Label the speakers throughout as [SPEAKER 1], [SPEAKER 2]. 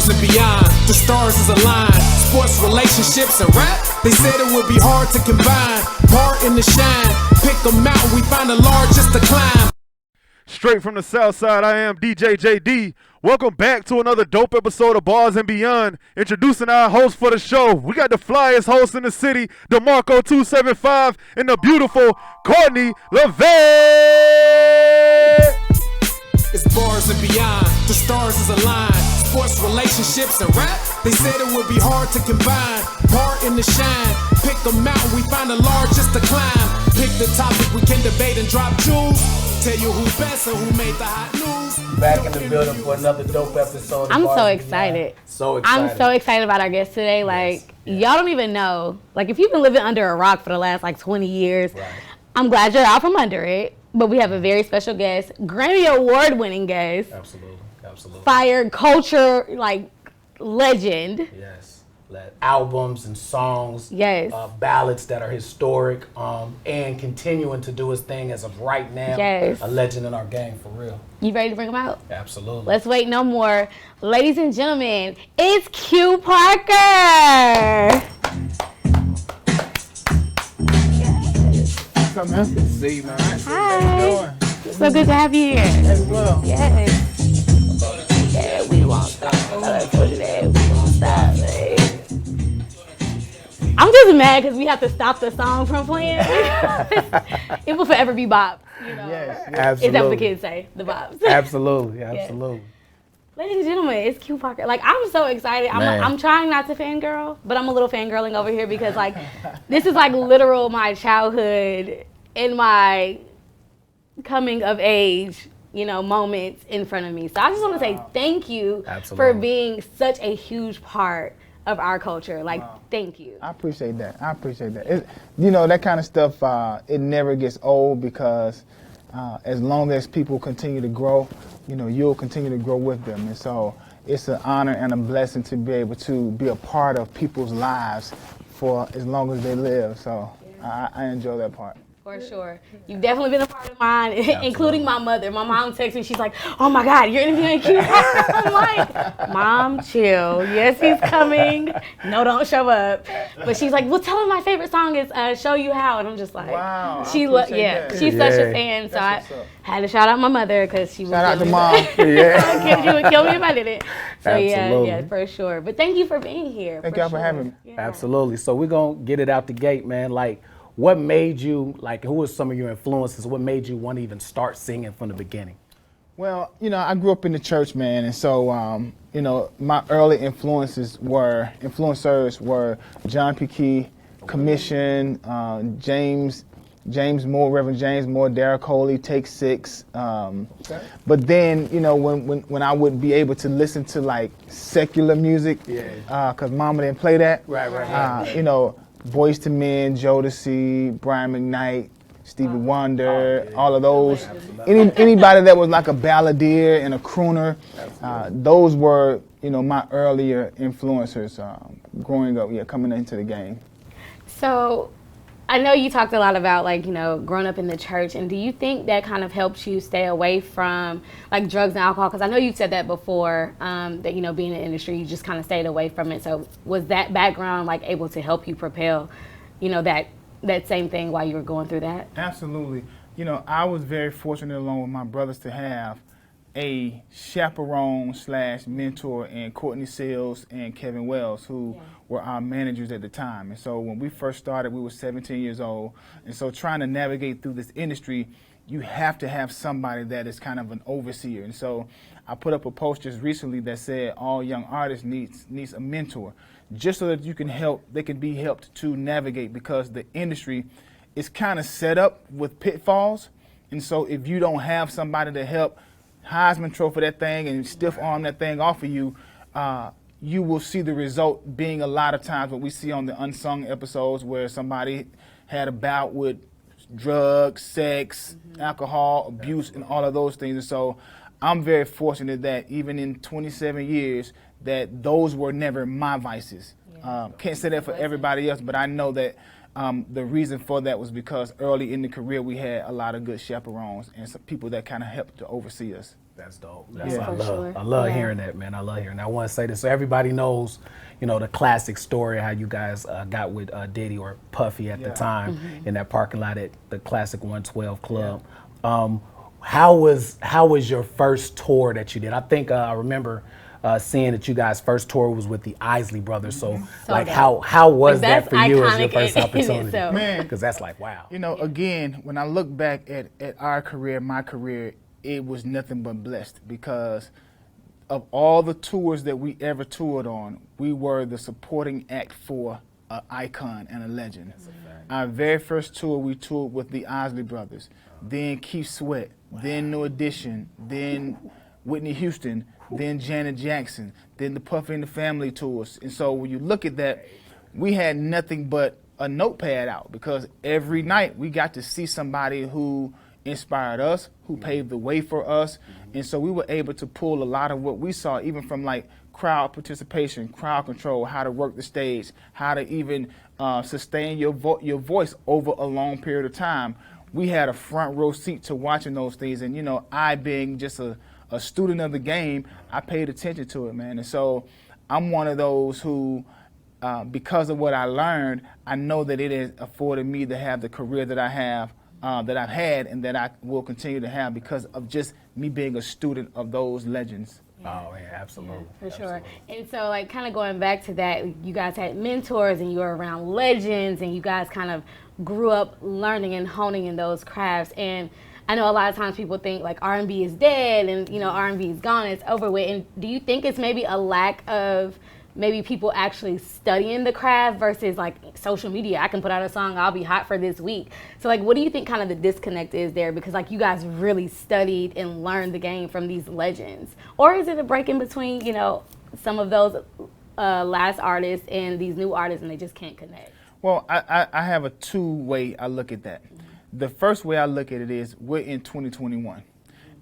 [SPEAKER 1] bars and beyond. The stars is aligned. Sports, relationships, and rap. They said it would be hard to combine. Part in the shine. Pick a mountain, we find the largest to climb.
[SPEAKER 2] Straight from the south side, I am DJ JD. Welcome back to another dope episode of Bars and Beyond. Introducing our host for the show. We got the flyest host in the city, DeMarco 275, and the beautiful Courtney LeVay.
[SPEAKER 1] It's bars and beyond, the stars is aligned. Sports, relationships, and rap. They said it would be hard to combine. Part in the shine. Pick a mountain, we find the largest to climb. Pick the topic, we can debate and drop jewels. Tell you who best and who made the hot news.
[SPEAKER 3] Back in the building for another dope episode.
[SPEAKER 4] I'm so excited.
[SPEAKER 3] So excited.
[SPEAKER 4] I'm so excited about our guest today. Like, y'all don't even know. Like, if you've been living under a rock for the last, 20 years, right. I'm glad you're out from under it. But we have a very special guest, Grammy Award-winning guest.
[SPEAKER 3] Absolutely.
[SPEAKER 4] Fire culture, legend.
[SPEAKER 3] Yes. Albums and songs.
[SPEAKER 4] Yes.
[SPEAKER 3] Ballads that are historic and continuing to do his thing as of right now.
[SPEAKER 4] Yes.
[SPEAKER 3] A legend in our game, for real.
[SPEAKER 4] You ready to bring him out?
[SPEAKER 3] Absolutely.
[SPEAKER 4] Let's wait no more. Ladies and gentlemen, it's Q Parker.
[SPEAKER 5] What's up, man? Good to see you, man.
[SPEAKER 4] Hi.
[SPEAKER 5] How you doing?
[SPEAKER 4] So good to have you here.
[SPEAKER 5] As well.
[SPEAKER 4] Yes. Yeah, we won't stop. We won't stop. I'm just mad because we have to stop the song from playing. It will forever be Bob.
[SPEAKER 5] Yes,
[SPEAKER 3] absolutely.
[SPEAKER 4] Is that what the kids say? The Bobs.
[SPEAKER 3] Absolutely.
[SPEAKER 4] Ladies and gentlemen, it's Q Parker. I'm so excited. I'm trying not to fangirl, but I'm a little fangirling over here because this is literal my childhood and my coming of age, moments in front of me. So I just want to say thank you for being such a huge part of our culture. Thank you.
[SPEAKER 5] I appreciate that. That kind of stuff, it never gets old because as long as people continue to grow, you'll continue to grow with them. And so it's an honor and a blessing to be able to be a part of people's lives for as long as they live. So I enjoy that part.
[SPEAKER 4] For sure. You've definitely been a part of mine, including my mother. My mom texts me, she's like, oh my God, you're interviewing Q Parker. I'm like, Mom, chill. Yes, he's coming. No, don't show up. But she's like, well, tell him my favorite song is Show You How. And I'm just like,
[SPEAKER 5] wow.
[SPEAKER 4] She's such a fan. So I had to shout out my mother because she was
[SPEAKER 5] shout out to Mom.
[SPEAKER 4] She would kill me if I didn't. So yeah, for sure. But thank you for being here.
[SPEAKER 5] Thank y'all for having me.
[SPEAKER 4] Yeah.
[SPEAKER 3] Absolutely. So we're going to get it out the gate, man. What made you, who were some of your influences? What made you want to even start singing from the beginning?
[SPEAKER 5] Well, I grew up in the church, man. And so, my early influencers were John P. Key, Commission, James Moore, Reverend James Moore, Derek Coley, Take Six. But then, when I would be able to listen to secular music, because Mama didn't play that. Right. Boys to Men, Jodeci, Brian McKnight, Stevie Wonder, all of those. Anybody that was like a balladeer and a crooner, those were, my earlier influencers growing up, coming into the game.
[SPEAKER 4] So I know you talked a lot about growing up in the church, and do you think that kind of helped you stay away from drugs and alcohol? Because I know you've said that before, that being in the industry, you just kind of stayed away from it. So was that background able to help you propel, that same thing while you were going through that?
[SPEAKER 5] Absolutely. I was very fortunate along with my brothers to have a chaperone/mentor in Courtney Sales and Kevin Wells, who were our managers at the time. And so when we first started, we were 17 years old. And so trying to navigate through this industry, you have to have somebody that is kind of an overseer. And so I put up a post just recently that said all young artists needs a mentor, just so that they can be helped to navigate, because the industry is kind of set up with pitfalls. And so if you don't have somebody to help Heisman Trophy that thing and stiff arm that thing off of you, you will see the result being a lot of times what we see on the unsung episodes where somebody had a bout with drugs, sex, alcohol, abuse, and all of those things. And so I'm very fortunate that even in 27 years that those were never my vices. Can't say that for everybody else, but I know that the reason for that was because early in the career we had a lot of good chaperones and some people that kind of helped to oversee us.
[SPEAKER 3] That's dope. I love hearing that, man. I love hearing that. I want to say this so everybody knows, the classic story how you guys got with Diddy or Puffy at the time in that parking lot at the classic 112 Club. How was your first tour that you did? I think I remember seeing that you guys' first tour was with the Isley brothers. So like, how was that for you as your first opportunity?
[SPEAKER 5] Man,
[SPEAKER 3] because that's like, wow.
[SPEAKER 5] Again, when I look back at our career, my career, it was nothing but blessed because of all the tours that we ever toured on, we were the supporting act for an icon and a legend. Our very first tour, we toured with the Isley brothers, then Keith Sweat, then New Edition, then Whitney Houston, then Janet Jackson, then the Puffy and the Family tours. And so when you look at that, we had nothing but a notepad out because every night we got to see somebody who inspired us, who paved the way for us. And so we were able to pull a lot of what we saw, even from like crowd participation, crowd control, how to work the stage, how to even sustain your voice over a long period of time. We had a front row seat to watching those things. And, I being just a student of the game, I paid attention to it, man. And so I'm one of those who, because of what I learned, I know that it has afforded me to have the career that I have, that I've had and that I will continue to have because of just me being a student of those legends.
[SPEAKER 3] Oh, yeah, absolutely.
[SPEAKER 4] Yeah, for sure. And so, like, kind of going back to that, you guys had mentors and you were around legends and you guys kind of grew up learning and honing in those crafts. And I know a lot of times people think, like, R&B is dead and, R&B is gone, it's over with. And do you think it's maybe a lack of maybe people actually studying the craft versus, like, social media? I can put out a song, I'll be hot for this week. So, like, what do you think kind of the disconnect is there? Because, like, you guys really studied and learned the game from these legends. Or is it a break in between, some of those last artists and these new artists and they just can't connect?
[SPEAKER 5] Well, I have a two-way I look at that. The first way I look at it is we're in 2021.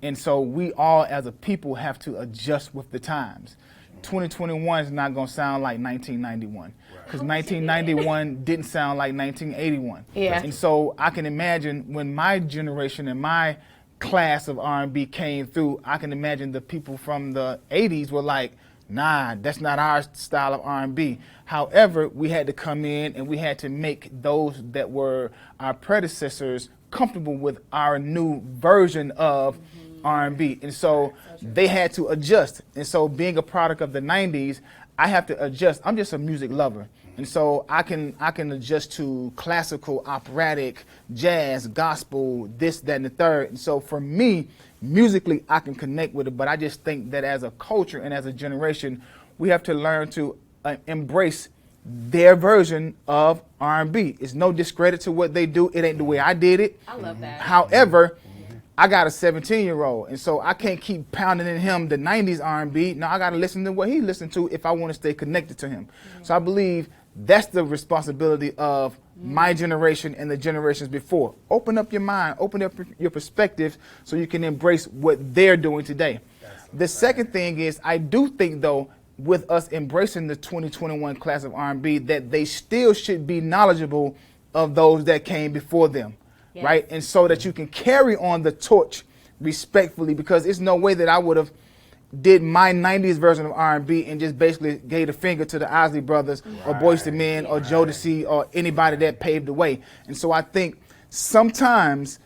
[SPEAKER 5] And so we all as a people have to adjust with the times. 2021 is not going to sound like 1991 because 1991 didn't sound like 1981.
[SPEAKER 4] Yeah.
[SPEAKER 5] And so I can imagine when my generation and my class of R&B came through, I can imagine the people from the 80s were like, nah, that's not our style of R&B. However, we had to come in and we had to make those that were our predecessors comfortable with our new version of R&B. And so they had to adjust. And so being a product of the 90s, I have to adjust. I'm just a music lover. And so I can adjust to classical, operatic, jazz, gospel, this, that, and the third. And so for me, musically, I can connect with it. But I just think that as a culture and as a generation, we have to learn to embrace their version of R&B. It's no discredit to what they do. It ain't the way I did it.
[SPEAKER 4] I love that.
[SPEAKER 5] However, I got a 17-year-old, and so I can't keep pounding in him the 90s R&B. No, I got to listen to what he listened to if I want to stay connected to him. So I believe that's the responsibility of my generation and the generations before. Open up your mind, open up your perspective so you can embrace what they're doing today. The second thing is I do think, though, with us embracing the 2021 class of R&B, that they still should be knowledgeable of those that came before them. Yes. Right? And so that you can carry on the torch respectfully, because it's no way that I would have did my 90s version of R&B and just basically gave a finger to the Isley brothers or Boyz II Men or Jodeci or anybody that paved the way. And so I think sometimes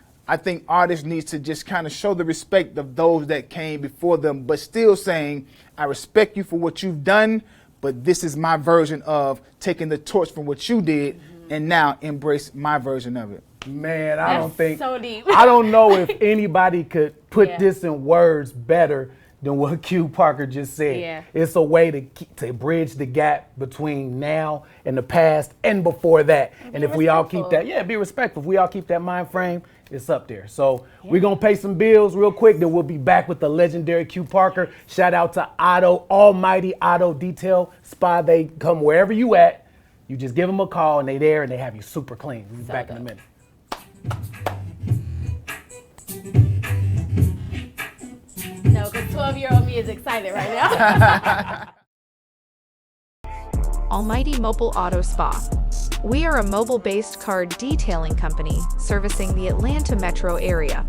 [SPEAKER 5] artists need to just kind of show the respect of those that came before them, but still saying, I respect you for what you've done, but this is my version of taking the torch from what you did and now embrace my version of it.
[SPEAKER 3] Man, That's
[SPEAKER 4] so deep.
[SPEAKER 3] I don't know if anybody could put
[SPEAKER 4] Yeah.
[SPEAKER 3] this in words better than what Q Parker just said.
[SPEAKER 4] Yeah.
[SPEAKER 3] It's a way to bridge the gap between now and the past and before that. And if we all keep that, be respectful. If we all keep that mind frame, it's up there. So we're going to pay some bills real quick, then we'll be back with the legendary Q Parker. Shout out to Otto, Almighty Auto Detail Spa. They come wherever you at. You just give them a call and they there and they have you super clean. We'll be back in a minute.
[SPEAKER 4] No, because 12-year-old me is excited right now.
[SPEAKER 6] Almighty Mobile Auto Spa. We are a mobile-based car detailing company servicing the Atlanta metro area.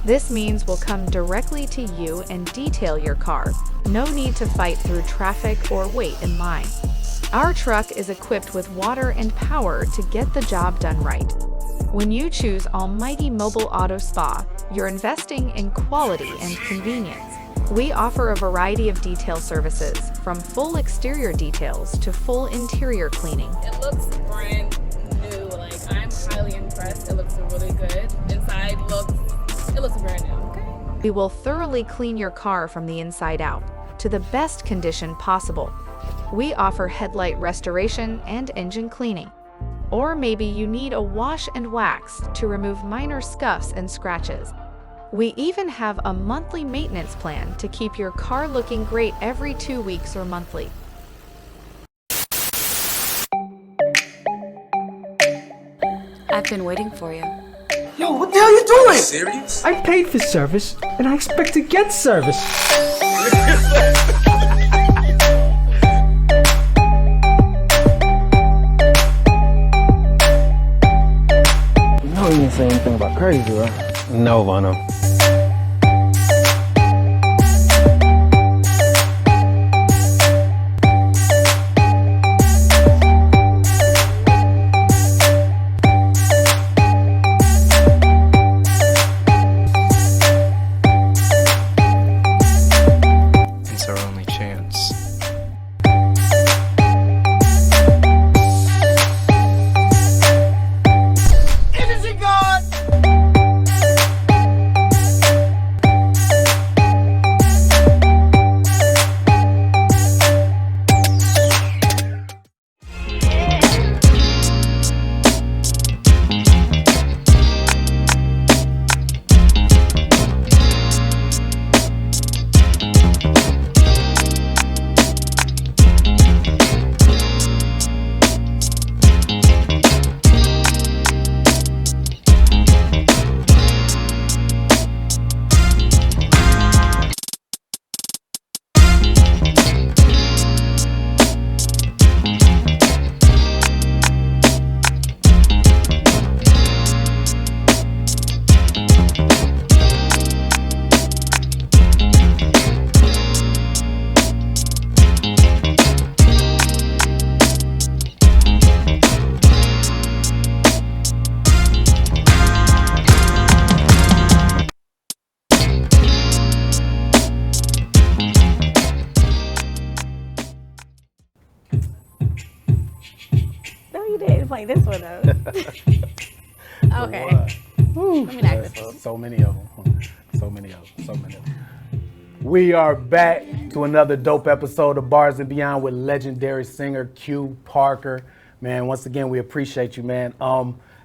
[SPEAKER 6] This means we'll come directly to you and detail your car. No need to fight through traffic or wait in line. Our truck is equipped with water and power to get the job done right. When you choose Almighty Mobile Auto Spa, you're investing in quality and convenience. We offer a variety of detail services, from full exterior details to full interior cleaning.
[SPEAKER 7] It looks brand new. Like, I'm highly impressed. It looks really good. Inside it looks brand new. Okay.
[SPEAKER 6] We will thoroughly clean your car from the inside out to the best condition possible. We offer headlight restoration and engine cleaning. Or maybe you need a wash and wax to remove minor scuffs and scratches. We even have a monthly maintenance plan to keep your car looking great every 2 weeks or monthly.
[SPEAKER 8] I've been waiting for you.
[SPEAKER 9] Yo, what the hell are you doing?
[SPEAKER 10] Are you serious?
[SPEAKER 9] I paid for service, and I expect to get service. You know you didn't say anything about crazy, right?
[SPEAKER 3] No, Vano.
[SPEAKER 10] It's our only chance.
[SPEAKER 9] Innocent God!
[SPEAKER 4] No, you didn't play this one though. Okay. Let me not go.
[SPEAKER 3] So many of them. So many of them. We are back to another dope episode of Bars and Beyond with legendary singer Q Parker. Man, once again, we appreciate you, man.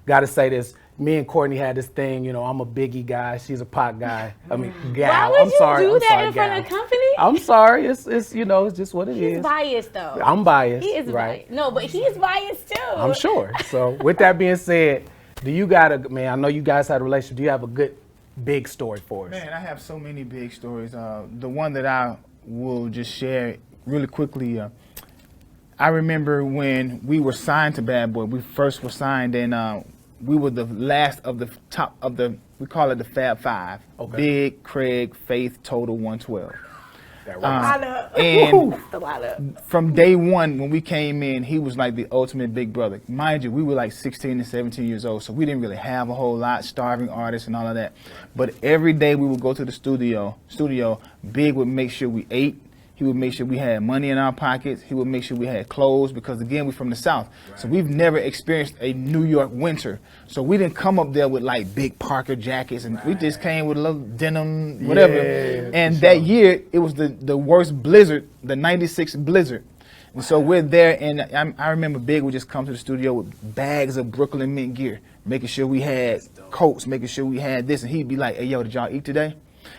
[SPEAKER 3] Gotta say this. Me and Courtney had this thing, you know, I'm a Biggie guy, she's a Pac guy. I mean, gal.
[SPEAKER 4] Why would
[SPEAKER 3] I'm sorry.
[SPEAKER 4] you do
[SPEAKER 3] I'm
[SPEAKER 4] that
[SPEAKER 3] sorry,
[SPEAKER 4] in front
[SPEAKER 3] gal.
[SPEAKER 4] of company?
[SPEAKER 3] I'm sorry. It's you know, it's just what it is.
[SPEAKER 4] He's biased though.
[SPEAKER 3] I'm biased.
[SPEAKER 4] He is
[SPEAKER 3] right?
[SPEAKER 4] biased. No, but he's biased too.
[SPEAKER 3] I'm sure. So with that being said, do you got a man? I know you guys had a relationship. Do you have a good big story for us?
[SPEAKER 5] Man, I have so many big stories. The one that I will just share really quickly. I remember when we were signed to Bad Boy. We first were signed, and we were the last of the top of the. We call it the Fab Five.
[SPEAKER 3] Okay.
[SPEAKER 5] Big, Craig, Faith, Total, 112.
[SPEAKER 3] That right.
[SPEAKER 5] And
[SPEAKER 4] That's the lineup.
[SPEAKER 5] from day one, when we came in, he was like the ultimate big brother. Mind you, we were like 16 and 17 years old, so we didn't really have a whole lot, starving artists and all of that. But every day we would go to the studio, Big would make sure we ate. He would make sure we had money in our pockets. He would make sure we had clothes because, again, we're from the South. Right. So we've never experienced a New York winter. So we didn't come up there with like big Parker jackets, and we just came with a little denim, whatever.
[SPEAKER 3] Yeah,
[SPEAKER 5] and that year, it was the worst blizzard, the 96 blizzard. And so we're there, and I remember Big would just come to the studio with bags of Brooklyn Mint gear, making sure we had coats, making sure we had this. And he'd be like, hey, yo, did y'all eat today?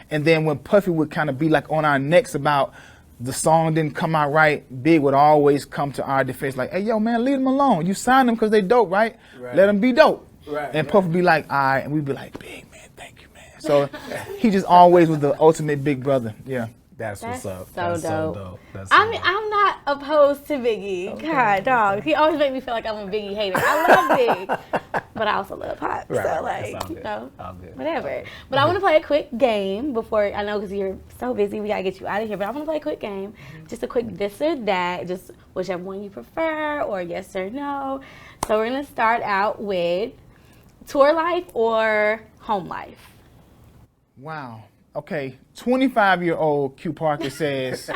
[SPEAKER 5] And then when Puffy would kind of be like on our necks about the song didn't come out right, Big would always come to our defense like, hey, yo, man, leave them alone. You signed them because they dope, right? Let them be dope.
[SPEAKER 3] Right,
[SPEAKER 5] and Puff would be like, all right. And we'd be like, Big, man, thank you, man. So he just always was the ultimate big brother. Yeah.
[SPEAKER 3] That's what's up.
[SPEAKER 4] So
[SPEAKER 3] That's
[SPEAKER 4] dope.
[SPEAKER 3] so dope. That's
[SPEAKER 4] I mean, I'm not opposed to Biggie. Okay. God, dog. He always make me feel like I'm a Biggie hater. I love Big. but I also love pop.
[SPEAKER 3] Right,
[SPEAKER 4] so,
[SPEAKER 3] right.
[SPEAKER 4] like, you know,
[SPEAKER 3] All good.
[SPEAKER 4] whatever. But I want to play a quick game before, I know because you're so busy, we got to get you out of here. But I want to play a quick game. Just a quick this or that, just whichever one you prefer, or yes or no. So we're going to start out with tour life or home life.
[SPEAKER 5] Wow. Okay, 25-year-old Q Parker says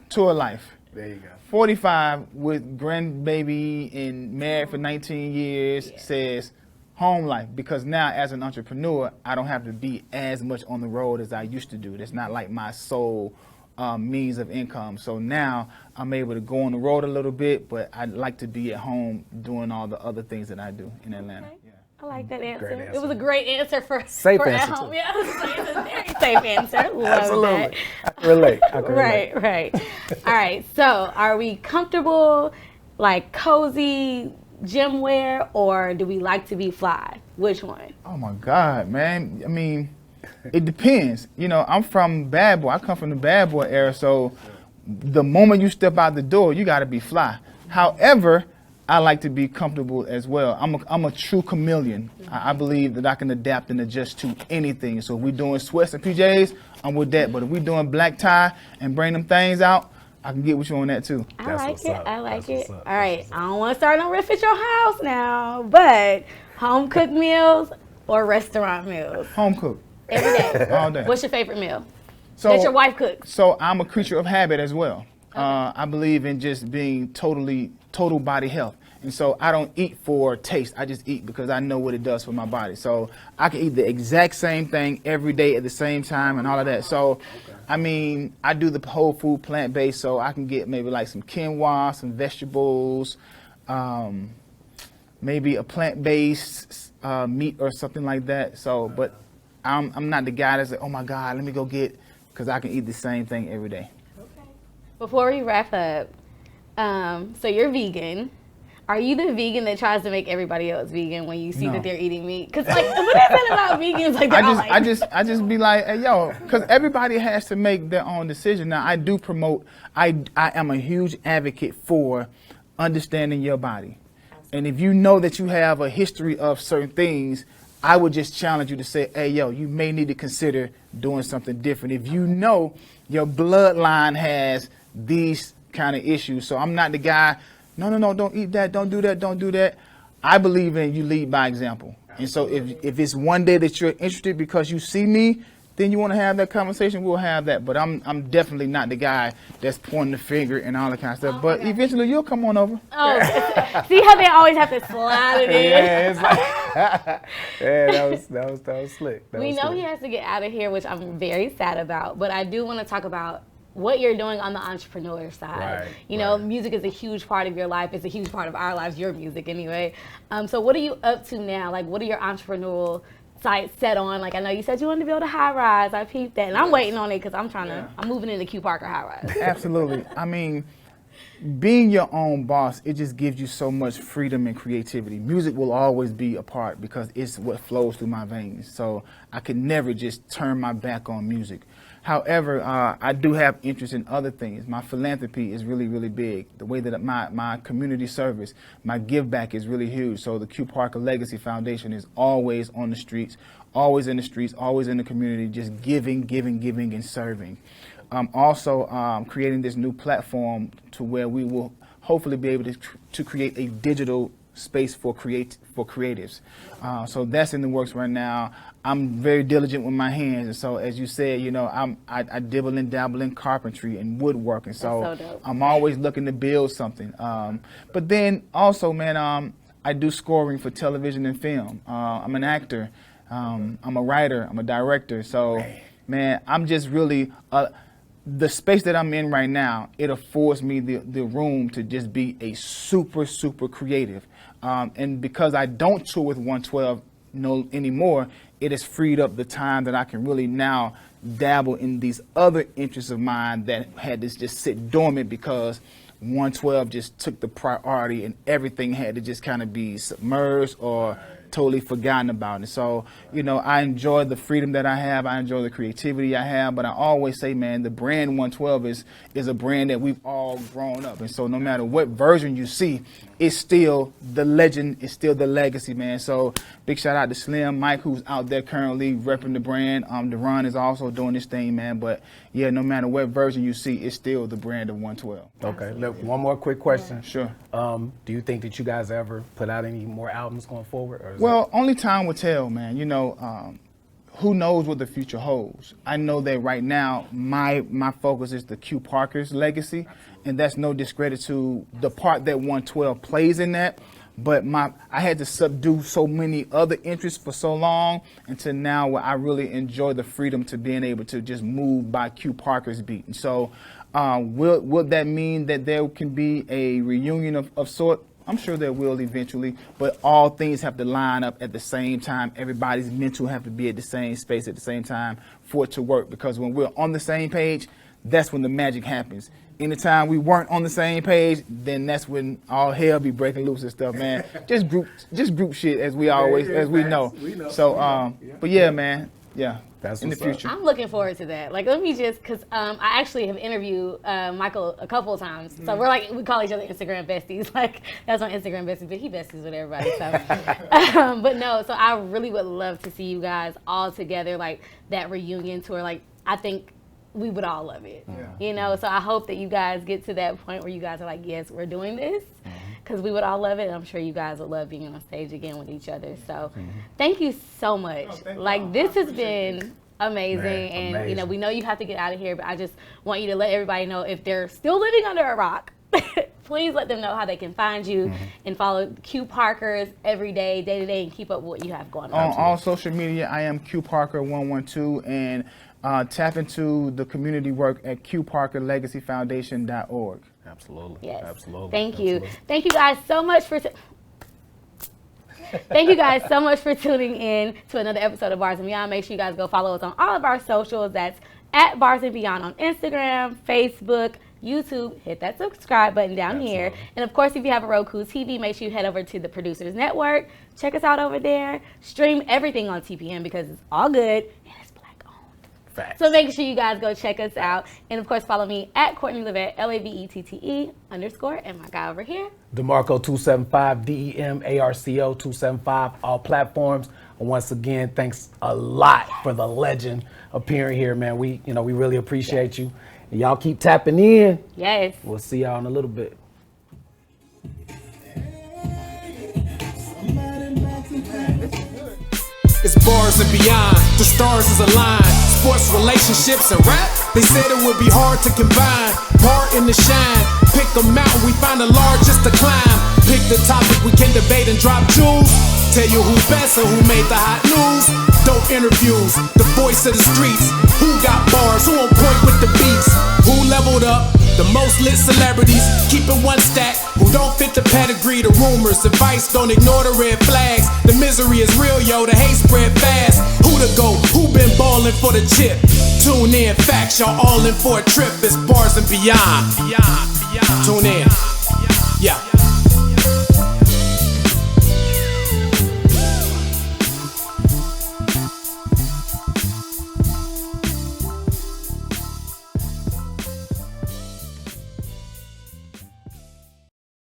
[SPEAKER 5] tour life.
[SPEAKER 3] There you go.
[SPEAKER 5] 45 with grandbaby and married for 19 years says home life, because now as an entrepreneur, I don't have to be as much on the road as I used to do. That's not like my sole means of income. So now I'm able to go on the road a little bit, but I'd like to be at home doing all the other things that I do in Atlanta.
[SPEAKER 4] Okay. I like that answer.
[SPEAKER 3] Great answer.
[SPEAKER 4] It was a great answer for
[SPEAKER 3] Safe
[SPEAKER 4] for
[SPEAKER 3] answer,
[SPEAKER 4] at home.
[SPEAKER 3] too.
[SPEAKER 4] Yeah, it was a very safe answer. Love
[SPEAKER 3] Absolutely.
[SPEAKER 4] that.
[SPEAKER 3] I can relate. I can relate.
[SPEAKER 4] Right. All right. So, are we comfortable, like cozy gym wear, or do we like to be fly? Which one?
[SPEAKER 5] Oh my God, man. I mean, it depends. You know, I'm from bad boy. I come from the bad boy era. So the moment you step out the door, you got to be fly. However, I like to be comfortable as well. I'm a true chameleon. I believe that I can adapt and adjust to anything. So if we're doing sweats and PJs, I'm with that. But if we're doing black tie and bring them things out, I can get with you on that too.
[SPEAKER 4] I
[SPEAKER 3] That's
[SPEAKER 4] like
[SPEAKER 3] what's
[SPEAKER 4] it.
[SPEAKER 3] up.
[SPEAKER 4] I like
[SPEAKER 3] That's
[SPEAKER 4] it.
[SPEAKER 3] what's up.
[SPEAKER 4] All right. I don't want to start no riff at your house now, but home cooked meals or restaurant meals
[SPEAKER 5] Home cooked
[SPEAKER 4] every day.
[SPEAKER 5] all day.
[SPEAKER 4] What's your favorite meal
[SPEAKER 5] So
[SPEAKER 4] that your wife cooks?
[SPEAKER 5] So I'm a creature of habit as well. I believe in just being total body health. And so I don't eat for taste. I just eat because I know what it does for my body. So I can eat the exact same thing every day at the same time and all of that. So, I mean, I do the whole food plant-based, so I can get maybe like some quinoa, some vegetables, maybe a plant-based meat or something like that. So, but I'm not the guy that's like, oh my God, let me go get, because I can eat the same thing every day.
[SPEAKER 4] Okay. Before we wrap up, so you're vegan. Are you the vegan that tries to make everybody else vegan when you see
[SPEAKER 5] No.
[SPEAKER 4] that they're eating meat? Because like, what is it about vegans? Like, they're all like,
[SPEAKER 5] I just be like, hey, yo, because everybody has to make their own decision. Now, I do promote, I am a huge advocate for understanding your body. And if you know that you have a history of certain things, I would just challenge you to say, hey, yo, you may need to consider doing something different. If you know your bloodline has these kind of issues. So I'm not the guy, no, don't eat that, don't do that. I believe in you lead by example. And so if it's one day that you're interested because you see me, then you want to have that conversation, we'll have that. But I'm definitely not the guy that's pointing the finger and all that kind of stuff. But eventually you'll come on over.
[SPEAKER 4] oh, see how they always have to slide it in?
[SPEAKER 3] Yeah, it's like, yeah, that was slick.
[SPEAKER 4] We know he has to get out of here, which I'm very sad about. But I do want to talk about what you're doing on the entrepreneur side.
[SPEAKER 3] Right,
[SPEAKER 4] you know,
[SPEAKER 3] right.
[SPEAKER 4] music is a huge part of your life. It's a huge part of our lives, your music anyway. So what are you up to now? Like, what are your entrepreneurial sights set on? Like, I know you said you wanted to build a high rise. I peeped that. And I'm waiting on it because I'm moving into Q Parker high rise.
[SPEAKER 5] Absolutely. I mean, being your own boss, it just gives you so much freedom and creativity. Music will always be a part because it's what flows through my veins. So I could never just turn my back on music. However, I do have interest in other things. My philanthropy is really, really big. The way that my community service, my give back is really huge. So the Q Parker Legacy Foundation is always on the streets, always in the community, just giving and serving. Also creating this new platform to where we will hopefully be able to create a digital space for creatives. So that's in the works right now. I'm very diligent with my hands, and so as you said, you know, I dibble and dabble in carpentry and woodworking. So
[SPEAKER 4] dope.
[SPEAKER 5] I'm always looking to build something. But then also, man, I do scoring for television and film. I'm an actor. I'm a writer. I'm a director. So, man, I'm just really the space that I'm in right now. It affords me the room to just be a super creative. And because I don't tour with 112 anymore, it has freed up the time that I can really now dabble in these other interests of mine that had to just sit dormant because 112 just took the priority and everything had to just kind of be submerged or totally forgotten about. And so, you know, I enjoy the freedom that I have. I enjoy the creativity I have. But I always say, man, the brand 112 is a brand that we've all grown up. And so no matter what version you see, it's still the legend. It's still the legacy, man. So big shout out to Slim, Mike, who's out there currently repping the brand. Deron is also doing this thing, man. But yeah, no matter what version you see, it's still the brand of 112.
[SPEAKER 3] Okay, look, one more quick question.
[SPEAKER 5] Sure.
[SPEAKER 3] Do you think that you guys ever put out any more albums going forward? Or
[SPEAKER 5] well, only time will tell, man. You know, who knows what the future holds? I know that right now, my focus is the Q Parker's legacy, and that's no discredit to the part that 112 plays in that. But I had to subdue so many other interests for so long until now where I really enjoy the freedom to being able to just move by Q Parker's beat. And so will that mean that there can be a reunion of sort? I'm sure there will eventually, but all things have to line up at the same time. Everybody's mental have to be at the same space at the same time for it to work, because when we're on the same page, that's when the magic happens. Anytime we weren't on the same page, then that's when all hell be breaking loose and stuff, man. just group shit, as we always, as we know. So, but yeah, man, yeah. That's in the future.
[SPEAKER 4] I'm looking forward to that. Like, let me just, because I actually have interviewed Michael a couple of times. So we're like, we call each other Instagram besties. Like, that's my Instagram bestie, but he besties with everybody. So, but no, so I really would love to see you guys all together, like that reunion tour. Like, I think we would all love it. You know, so I hope that you guys get to that point where you guys are like, yes, we're doing this. Because we would all love it. I'm sure you guys would love being on stage again with each other. So thank you so much. Like, this has been amazing. Man, and, you know, we know you have to get out of here, but I just want you to let everybody know, if they're still living under a rock, please let them know how they can find you and follow Q Parker's every day, day to day, and keep up with what you have going on.
[SPEAKER 5] On all social media, I am Q Parker 112, and tap into the community work at qparkerlegacyfoundation.org.
[SPEAKER 3] Absolutely.
[SPEAKER 4] Yes.
[SPEAKER 3] Absolutely.
[SPEAKER 4] Thank you. Thank you guys so much for thank you guys so much for tuning in to another episode of Bars and Beyond. Make sure you guys go follow us on all of our socials. That's at Bars and Beyond on Instagram, Facebook, YouTube. Hit that subscribe button down here. And of course, if you have a Roku TV, make sure you head over to the Producers Network. Check us out over there. Stream everything on TPN because it's all good.
[SPEAKER 3] Facts.
[SPEAKER 4] So make sure you guys go check us out. And of course, follow me at Courtney Levette, LAVETTE_, and my guy over here,
[SPEAKER 3] DeMarco275, DEMARCO275, all platforms. And once again, thanks a lot for the legend appearing here, man. We really appreciate you. And y'all keep tapping in.
[SPEAKER 4] Yes.
[SPEAKER 3] We'll see y'all in a little bit.
[SPEAKER 1] It's bars and beyond, the stars is aligned. Sports, relationships, and rap, they said it would be hard to combine. Part in the shine, pick a mountain, we find the largest to climb. Pick the topic, we can debate and drop jewels. Tell you who best and who made the hot news. Dope interviews, the voice of the streets. Who got bars, who on point with the beats. Who leveled up, the most lit celebrities. Keep it one stack, who don't fit the pedigree. The rumors, advice, don't ignore the red flags. The misery is real, yo, the hate spread fast. Who to go, who been ballin' for the chip. Tune in, facts, y'all all in for a trip. It's Bars and Beyond. Tune in, yeah.